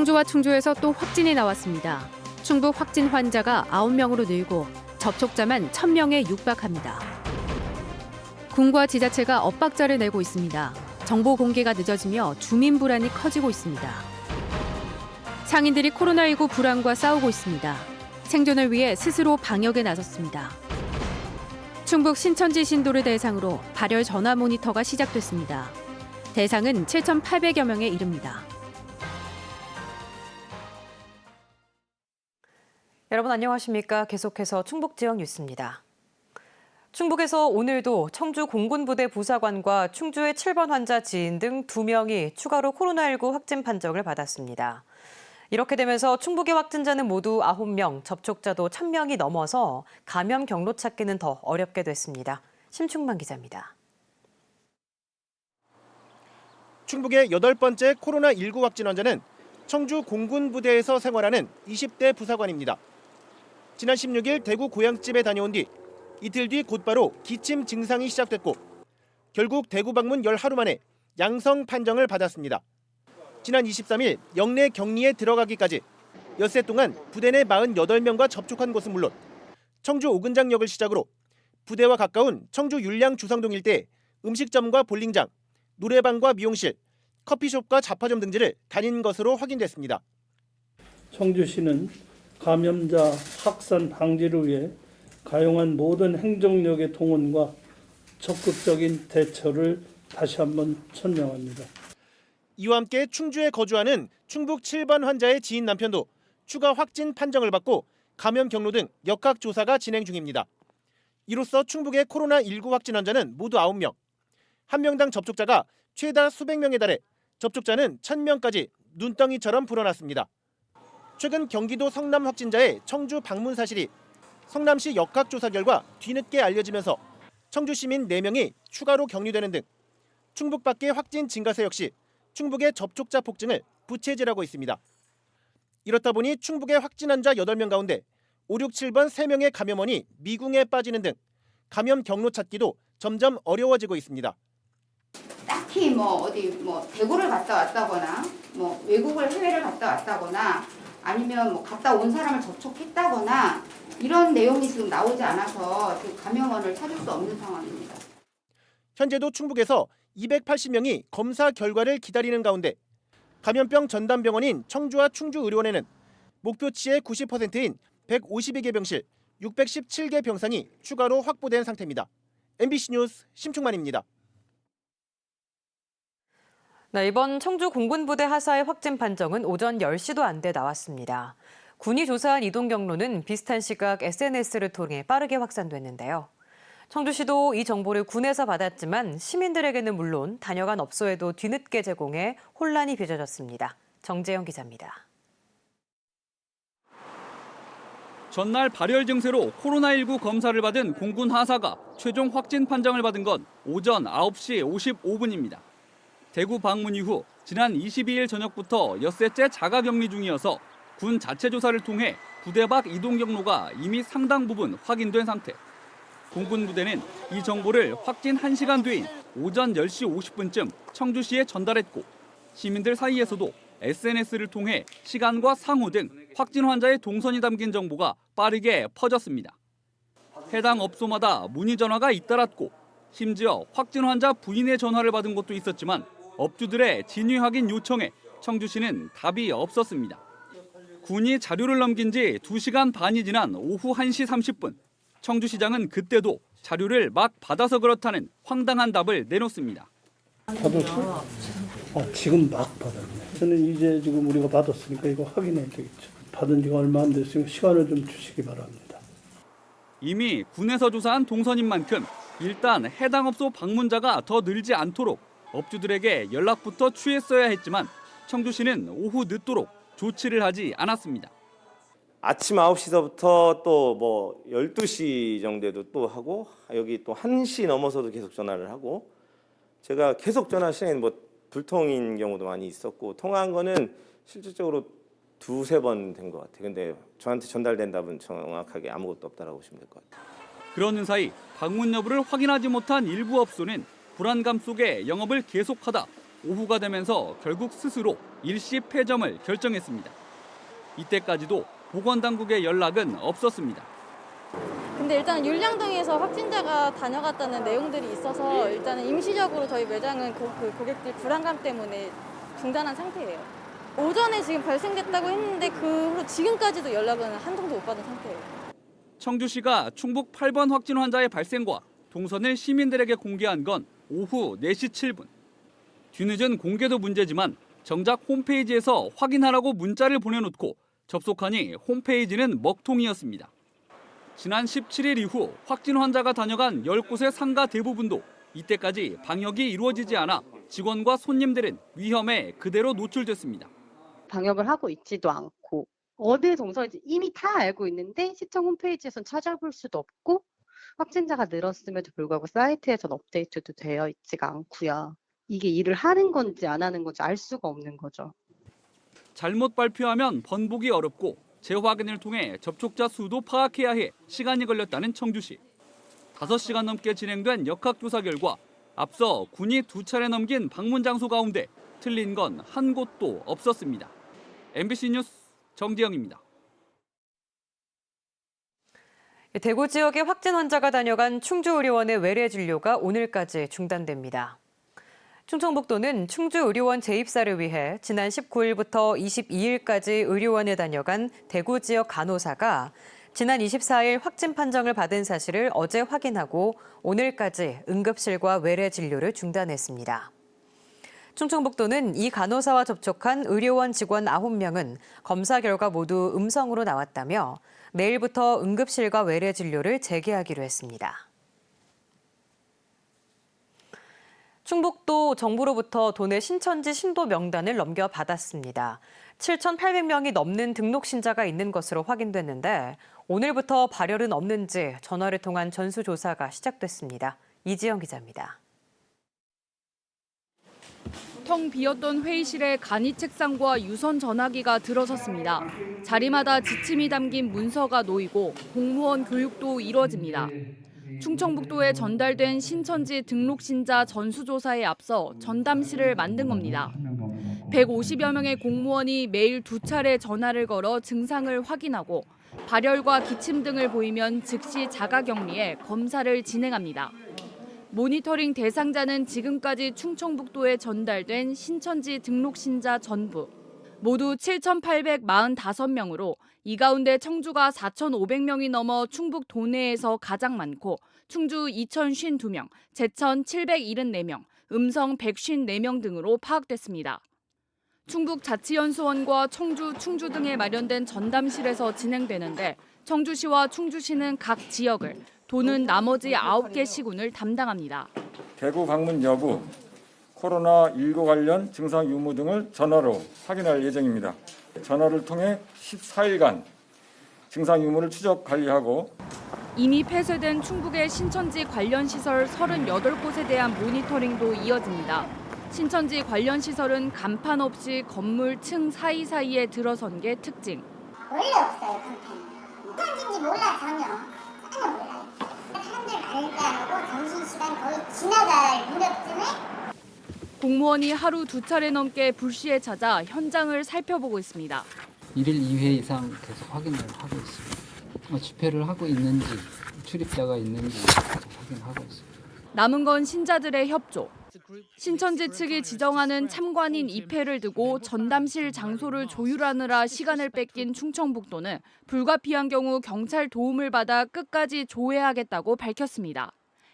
청주와 충주에서 또 확진이 나왔습니다. 충북 확진 환자가 9명으로 늘고 접촉자만 1,000명에 육박합니다. 군과 지자체가 엇박자를 내고 있습니다. 정보 공개가 늦어지며 주민 불안이 커지고 있습니다. 상인들이 코로나19 불안과 싸우고 있습니다. 생존을 위해 스스로 방역에 나섰습니다. 충북 신천지 신도를 대상으로 발열 전화 모니터가 시작됐습니다. 대상은 7,800여 명에 이릅니다. 여러분 안녕하십니까? 계속해서 충북 지역 뉴스입니다. 충북에서 오늘도 청주 공군부대 부사관과 충주의 7번 환자 지인 등 2명이 추가로 코로나19 확진 판정을 받았습니다. 이렇게 되면서 충북의 확진자는 모두 9명, 접촉자도 1,000명이 넘어서 감염 경로 찾기는 더 어렵게 됐습니다. 심충만 기자입니다. 충북의 8번째 코로나19 확진 환자는 청주 공군부대에서 생활하는 20대 부사관입니다. 지난 16일 대구 고향집에 다녀온 뒤 이틀 뒤 곧바로 기침 증상이 시작됐고 결국 대구 방문 열 하루 만에 양성 판정을 받았습니다. 지난 23일 영내 격리에 들어가기까지 엿새 동안 부대 내 48명과 접촉한 곳은 물론 청주 오근장역을 시작으로 부대와 가까운 청주 율량 주성동 일대 음식점과 볼링장, 노래방과 미용실, 커피숍과 잡화점 등지를 다닌 것으로 확인됐습니다. 청주시는 감염자 확산 방지를 위해 가용한 모든 행정력의 동원과 적극적인 대처를 다시 한번 천명합니다. 이와 함께 충주에 거주하는 충북 7번 환자의 지인 남편도 추가 확진 판정을 받고 감염 경로 등 역학조사가 진행 중입니다. 이로써 충북의 코로나19 확진 환자는 모두 9명, 한 명당 접촉자가 최다 수백 명에 달해 접촉자는 1,000명까지 눈덩이처럼 불어났습니다. 최근 경기도 성남 확진자의 청주 방문 사실이 성남시 역학조사 결과 뒤늦게 알려지면서 청주 시민 4명이 추가로 격리되는 등 충북 밖의 확진 증가세 역시 충북의 접촉자 폭증을 부채질하고 있습니다. 이렇다 보니 충북의 확진 환자 8명 가운데 5, 6, 7번 3명의 감염원이 미궁에 빠지는 등 감염 경로 찾기도 점점 어려워지고 있습니다. 딱히 어디 대구를 갔다 왔다거나 외국을 해외를 갔다 왔다거나 아니면 갔다 온 사람을 접촉했다거나 이런 내용이 지금 나오지 않아서 감염원을 찾을 수 없는 상황입니다. 현재도 충북에서 280명이 검사 결과를 기다리는 가운데 감염병 전담병원인 청주와 충주의료원에는 목표치의 90%인 152개 병실, 617개 병상이 추가로 확보된 상태입니다. MBC 뉴스 심충만입니다. 네, 이번 청주 공군부대 하사의 확진 판정은 오전 10시도 안 돼 나왔습니다. 군이 조사한 이동 경로는 비슷한 시각 SNS를 통해 빠르게 확산됐는데요. 청주시도 이 정보를 군에서 받았지만 시민들에게는 물론 다녀간 업소에도 뒤늦게 제공해 혼란이 빚어졌습니다. 정재영 기자입니다. 전날 발열 증세로 코로나19 검사를 받은 공군 하사가 최종 확진 판정을 받은 건 오전 9시 55분입니다. 대구 방문 이후 지난 22일 저녁부터 엿새째 자가격리 중이어서 군 자체 조사를 통해 부대 밖 이동 경로가 이미 상당 부분 확인된 상태. 공군 부대는 이 정보를 확진 1시간 뒤인 오전 10시 50분쯤 청주시에 전달했고 시민들 사이에서도 SNS를 통해 시간과 상호 등 확진 환자의 동선이 담긴 정보가 빠르게 퍼졌습니다. 해당 업소마다 문의 전화가 잇따랐고 심지어 확진 환자 부인의 전화를 받은 것도 있었지만 업주들의 진위 확인 요청에 청주시는 답이 없었습니다. 군이 자료를 넘긴 지 2시간 반이 지난 오후 1시 30분. 청주시장은 그때도 자료를 막 받아서 그렇다는 황당한 답을 내놓습니다. 받았어? 지금 막 받았네. 저는 이제 지금 우리가 받았으니까 이거 확인해야 되겠죠. 받은 지가 얼마 안 됐으니까 시간을 좀 주시기 바랍니다. 이미 군에서 조사한 동선인 만큼 일단 해당 업소 방문자가 더 늘지 않도록 업주들에게 연락부터 취했어야 했지만 청주시는 오후 늦도록 조치를 하지 않았습니다. 아침 9시서부터 또 12시 정도에도 또 하고 여기 또 1시 넘어서도 계속 전화를 하고 제가 계속 전화 시간에 불통인 경우도 많이 있었고 통화한 거는 실질적으로 2-3번 된 것 같아요. 근데 저한테 전달된 답은 정확하게 아무것도 없다라고 보시면 될 것 같아요. 그러는 사이 방문 여부를 확인하지 못한 일부 업소는 불안감 속에 영업을 계속하다 오후가 되면서 결국 스스로 일시 폐점을 결정했습니다. 이때까지도 보건당국의 연락은 없었습니다. 근데 일단 율량동에서 확진자가 다녀갔다는 내용들이 있어서 일단은 임시적으로 저희 매장은 고객들 불안감 때문에 중단한 상태예요. 오전에 지금 발생됐다고 했는데 그 후로 지금까지도 연락은 한 통도 못 받은 상태예요. 청주시가 충북 8번 확진 환자의 발생과 동선을 시민들에게 공개한 건 오후 4시 7분. 뒤늦은 공개도 문제지만 정작 홈페이지에서 확인하라고 문자를 보내놓고 접속하니 홈페이지는 먹통이었습니다. 지난 17일 이후 확진 환자가 다녀간 10곳의 상가 대부분도 이때까지 방역이 이루어지지 않아 직원과 손님들은 위험에 그대로 노출됐습니다. 방역을 하고 있지도 않고 어디에 동선인지 이미 다 알고 있는데 시청 홈페이지에선 찾아볼 수도 없고 확진자가 늘었음에도 불구하고 사이트에선 업데이트도 되어 있지가 않고요. 이게 일을 하는 건지 안 하는 건지 알 수가 없는 거죠. 잘못 발표하면 번복이 어렵고 재확인을 통해 접촉자 수도 파악해야 해 시간이 걸렸다는 청주시. 5시간 넘게 진행된 역학조사 결과 앞서 군이 2차례 넘긴 방문 장소 가운데 틀린 건 한 곳도 없었습니다. MBC 뉴스 정지영입니다. 대구 지역에 확진 환자가 다녀간 충주의료원의 외래 진료가 오늘까지 중단됩니다. 충청북도는 충주의료원 재입사를 위해 지난 19일부터 22일까지 의료원에 다녀간 대구 지역 간호사가 지난 24일 확진 판정을 받은 사실을 어제 확인하고 오늘까지 응급실과 외래 진료를 중단했습니다. 충청북도는 이 간호사와 접촉한 의료원 직원 9명은 검사 결과 모두 음성으로 나왔다며 내일부터 응급실과 외래 진료를 재개하기로 했습니다. 충북도 정부로부터 도내 신천지 신도 명단을 넘겨받았습니다. 7,800명이 넘는 등록 신자가 있는 것으로 확인됐는데 오늘부터 발열은 없는지 전화를 통한 전수조사가 시작됐습니다. 이지영 기자입니다. 텅 비었던 회의실에 간이 책상과 유선 전화기가 들어섰습니다. 자리마다 지침이 담긴 문서가 놓이고 공무원 교육도 이뤄집니다. 충청북도에 전달된 신천지 등록 신자 전수조사에 앞서 전담실을 만든 겁니다. 150여 명의 공무원이 매일 2차례 전화를 걸어 증상을 확인하고 발열과 기침 등을 보이면 즉시 자가격리해 검사를 진행합니다. 모니터링 대상자는 지금까지 충청북도에 전달된 신천지 등록 신자 전부 모두 7,845명으로 이 가운데 청주가 4,500명이 넘어 충북 도내에서 가장 많고 충주 2,052명, 제천 774명, 음성 154명 등으로 파악됐습니다. 충북자치연수원과 청주, 충주 등에 마련된 전담실에서 진행되는데 청주시와 충주시는 각 지역을, 도는 나머지 9개 시군을 담당합니다. 대구 방문 여부, 코로나19 관련 증상 유무 등을 전화로 확인할 예정입니다. 전화를 통해 14일간 증상 유무를 추적 관리하고 이미 폐쇄된 충북의 신천지 관련 시설 38곳에 대한 모니터링도 이어집니다. 신천지 관련 시설은 간판 없이 건물 층 사이사이에 들어선 게 특징. 원래 없어요, 간판은. 신천지인지 몰라, 전혀 몰라요. 사람들 많을 때 안 오고 점심시간 거의 지나갈 무렵쯤에 공무원이 하루 2차례 넘게 불시에 찾아 현장을 살펴보고 있습니다. 1일 2회 이상 계속 확인을 하고 있습니다. 집회를 하고 있는지, 출입자가 있는지 확인하고 있습니다. 남은 건 신자들의 협조. 신천지 측이 지정하는 참관인 2패를 두고 전담실 장소를 조율하느라 시간을 뺏긴 충청북도는 불가피한 경우 경찰 도움을 받아 끝까지 조회하겠다고 밝혔습니다.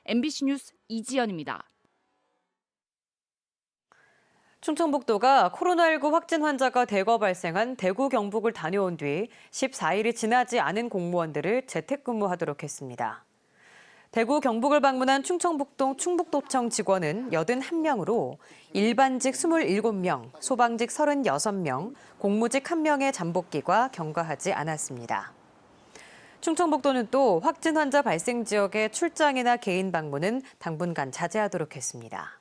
MBC 뉴스 이지연입니다. 충청북도가 코로나19 확진 환자가 대거 발생한 대구 경북을 다녀온 뒤 14일이 지나지 않은 공무원들을 재택근무하도록 했습니다. 대구 경북을 방문한 충청북도 충북도청 직원은 81명으로 일반직 27명, 소방직 36명, 공무직 1명의 잠복기가 경과하지 않았습니다. 충청북도는 또 확진 환자 발생 지역의 출장이나 개인 방문은 당분간 자제하도록 했습니다.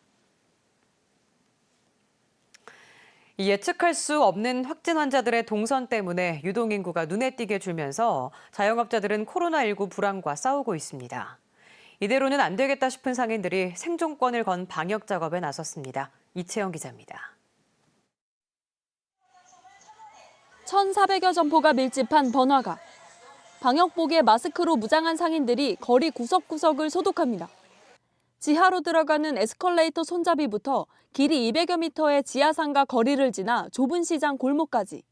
예측할 수 없는 확진 환자들의 동선 때문에 유동인구가 눈에 띄게 줄면서 자영업자들은 코로나19 불황과 싸우고 있습니다. 이대로는 안 되겠다 싶은 상인들이 생존권을 건 방역 작업에 나섰습니다. 이채영 기자입니다. 1,400여 점포가 밀집한 번화가. 방역복에 마스크로 무장한 상인들이 거리 구석구석을 소독합니다. 지하로 들어가는 에스컬레이터 손잡이부터 길이 200여 미터의 지하상가 거리를 지나 좁은 시장 골목까지.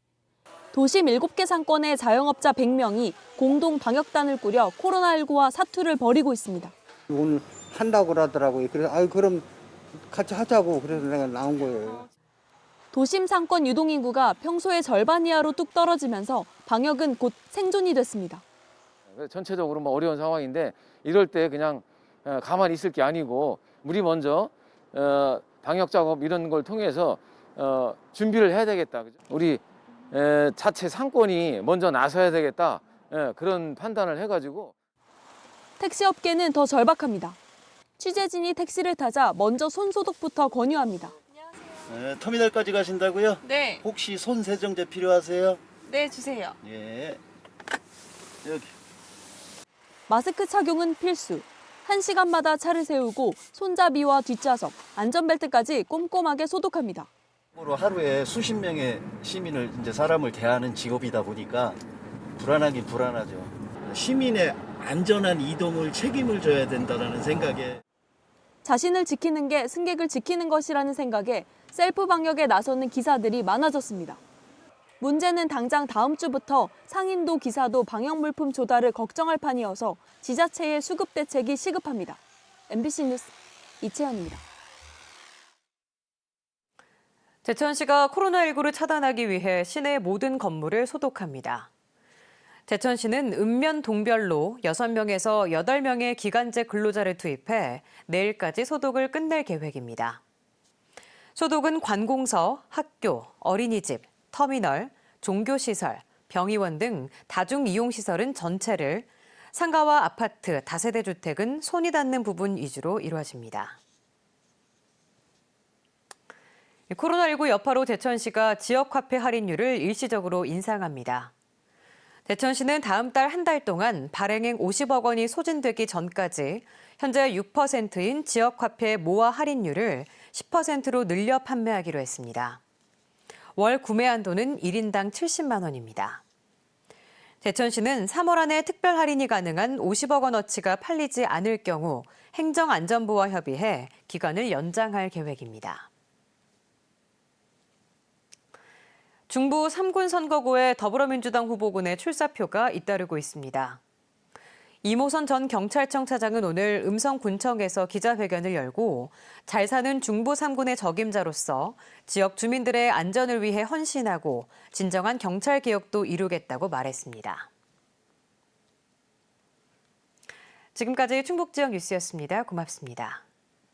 도심 7개 상권의 자영업자 100명이 공동 방역단을 꾸려 코로나19와 사투를 벌이고 있습니다. 오늘 한다고 그러더라고요. 그래서 그럼 같이 하자고 그래서 내가 나온 거예요. 도심 상권 유동인구가 평소의 절반 이하로 뚝 떨어지면서 방역은 곧 생존이 됐습니다. 전체적으로 어려운 상황인데 이럴 때 그냥 가만히 있을 게 아니고 우리 먼저 방역 작업 이런 걸 통해서 준비를 해야 되겠다. 우리 자체 상권이 먼저 나서야 되겠다. 그런 판단을 해가지고. 택시업계는 더 절박합니다. 취재진이 택시를 타자 먼저 손소독부터 권유합니다. 터미널까지 가신다고요? 네. 혹시 손 세정제 필요하세요? 네, 주세요. 예. 여기. 마스크 착용은 필수. 1시간마다 차를 세우고 손잡이와 뒷좌석, 안전벨트까지 꼼꼼하게 소독합니다. 하루에 수십 명의 시민을 사람을 대하는 직업이다 보니까 불안하긴 불안하죠. 시민의 안전한 이동을 책임을 져야 된다는 생각에 자신을 지키는 게 승객을 지키는 것이라는 생각에 셀프 방역에 나서는 기사들이 많아졌습니다. 문제는 당장 다음 주부터 상인도 기사도 방역 물품 조달을 걱정할 판이어서 지자체의 수급 대책이 시급합니다. MBC 뉴스 이채연입니다. 제천시가 코로나19를 차단하기 위해 시내 모든 건물을 소독합니다. 제천시는 읍면 동별로 6명에서 8명의 기간제 근로자를 투입해 내일까지 소독을 끝낼 계획입니다. 소독은 관공서, 학교, 어린이집, 터미널, 종교시설, 병의원 등 다중이용시설은 전체를, 상가와 아파트, 다세대 주택은 손이 닿는 부분 위주로 이루어집니다. 코로나19 여파로 제천시가 지역화폐 할인율을 일시적으로 인상합니다. 제천시는 다음 달 한 달 동안 발행액 50억 원이 소진되기 전까지 현재 6%인 지역화폐 모아 할인율을 10%로 늘려 판매하기로 했습니다. 월 구매 한도는 1인당 70만 원입니다. 제천시는 3월 안에 특별 할인이 가능한 50억 원어치가 팔리지 않을 경우 행정안전부와 협의해 기간을 연장할 계획입니다. 중부 3군 선거구에 더불어민주당 후보군의 출사표가 잇따르고 있습니다. 이모선 전 경찰청 차장은 오늘 음성군청에서 기자회견을 열고 잘 사는 중부 3군의 적임자로서 지역 주민들의 안전을 위해 헌신하고 진정한 경찰 개혁도 이루겠다고 말했습니다. 지금까지 충북 지역 뉴스였습니다. 고맙습니다.